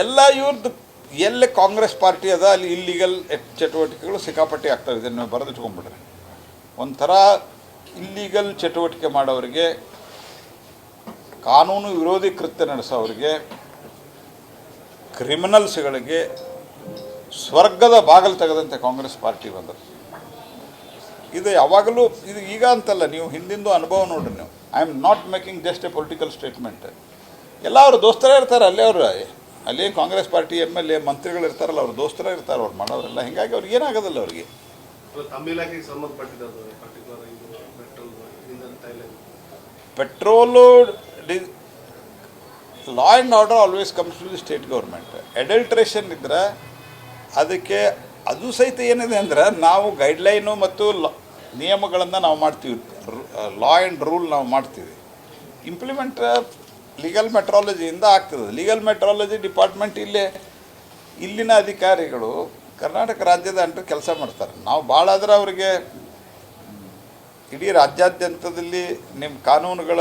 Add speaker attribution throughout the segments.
Speaker 1: ಎಲ್ಲ ಇವ್ರದ್ದು ಎಲ್ಲಿ ಕಾಂಗ್ರೆಸ್ ಪಾರ್ಟಿ ಅದ ಅಲ್ಲಿ ಇಲ್ಲಿಗಲ್ ಚಟುವಟಿಕೆಗಳು ಸಿಕ್ಕಾಪಟ್ಟೆ ಆಗ್ತವೆ. ಇದನ್ನು ನೀವು ಬರೆದಿಟ್ಕೊಂಡ್ಬಿಡ್ರಿ. ಒಂಥರ ಇಲ್ಲಿಗಲ್ ಚಟುವಟಿಕೆ ಮಾಡೋರಿಗೆ, ಕಾನೂನು ವಿರೋಧಿ ಕೃತ್ಯ ನಡೆಸೋರಿಗೆ, ಕ್ರಿಮಿನಲ್ಸ್ಗಳಿಗೆ ಸ್ವರ್ಗದ ಬಾಗಿಲು ತೆಗೆದಂತೆ ಕಾಂಗ್ರೆಸ್ ಪಾರ್ಟಿ ಬಂದರು. ಇದು ಯಾವಾಗಲೂ ಇದು ಈಗ ಅಂತಲ್ಲ, ನೀವು ಹಿಂದಿಂದು ಅನುಭವ ನೋಡ್ರಿ. ನೀವು I am not making just A political statement. ಎಲ್ಲ ಅವರು ದೋಸ್ತರೇ ಇರ್ತಾರೆ ಅಲ್ಲೇ. ಅವರು ಅಲ್ಲಿ ಕಾಂಗ್ರೆಸ್ ಪಾರ್ಟಿ MLA ಮಂತ್ರಿಗಳು ಇರ್ತಾರಲ್ಲ, ಅವ್ರು ದೋಸ್ತರೇ ಇರ್ತಾರೆ ಅವ್ರು ಮಾಡೋರೆಲ್ಲ. ಹೀಗಾಗಿ ಅವ್ರಿಗೆ ಏನಾಗೋದಿಲ್ಲ. ಅವ್ರಿಗೆ petrol law and order always comes to the state government. Adulteration ಇದ್ದರೆ ಅದಕ್ಕೆ ಅದು ಸಹಿತ ಏನಿದೆ ಅಂದ್ರೆ, ನಾವು ಗೈಡ್ಲೈನು ಮತ್ತು ನಿಯಮಗಳನ್ನು ನಾವು ಮಾಡ್ತೀವಿ, ಲಾ ಆ್ಯಂಡ್ ರೂಲ್ ನಾವು ಮಾಡ್ತೀವಿ. ಇಂಪ್ಲಿಮೆಂಟ್ ಲೀಗಲ್ ಮೆಟ್ರಾಲಜಿಯಿಂದ ಆಗ್ತದೆ. ಲೀಗಲ್ ಮೆಟ್ರಾಲಜಿ ಡಿಪಾರ್ಟ್ಮೆಂಟ್ ಇಲ್ಲಿನ ಅಧಿಕಾರಿಗಳು ಕರ್ನಾಟಕ ರಾಜ್ಯದ ಅಂಟು ಕೆಲಸ ಮಾಡ್ತಾರೆ. ನಾವು ಭಾಳ ಆದರೆ ಅವರಿಗೆ ಇಡೀ ರಾಜ್ಯಾದ್ಯಂತದಲ್ಲಿ ನಿಮ್ಮ ಕಾನೂನುಗಳ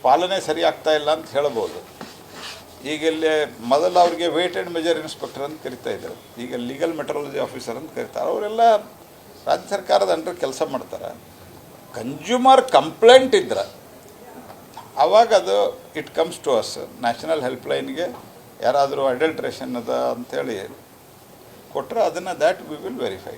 Speaker 1: ಪಾಲನೆ ಸರಿ ಆಗ್ತಾ ಇಲ್ಲ ಅಂತ ಹೇಳ್ಬೋದು. ಈಗ ಇಲ್ಲಿ ಮೊದಲು ಅವ್ರಿಗೆ ವೇಟ್ ಆ್ಯಂಡ್ ಮೆಜರ್ ಇನ್ಸ್ಪೆಕ್ಟರ್ ಅಂತ ಕರಿತಾಯಿದ್ರು, ಈಗ ಲೀಗಲ್ ಮೆಟ್ರಾಲಜಿ ಆಫೀಸರ್ ಅಂತ ಕರೀತಾರೆ. ಅವರೆಲ್ಲ ರಾಜ್ಯ ಸರ್ಕಾರದ ಅಂಡರ್ ಕೆಲಸ ಮಾಡ್ತಾರೆ. ಕನ್ಸ್ಯೂಮರ್ ಕಂಪ್ಲೇಂಟ್ ಇದ್ರೆ ಆವಾಗ ಅದು it comes to us. National ಹೆಲ್ಪ್ಲೈನ್ಗೆ ಯಾರಾದರೂ ಅಡಲ್ಟ್ರೇಷನ್ ಅದ ಅಂಥೇಳಿ ಕೊಟ್ಟರೆ ಅದನ್ನು ದ್ಯಾಟ್ ವಿ ವಿಲ್ ವೆರಿಫೈ.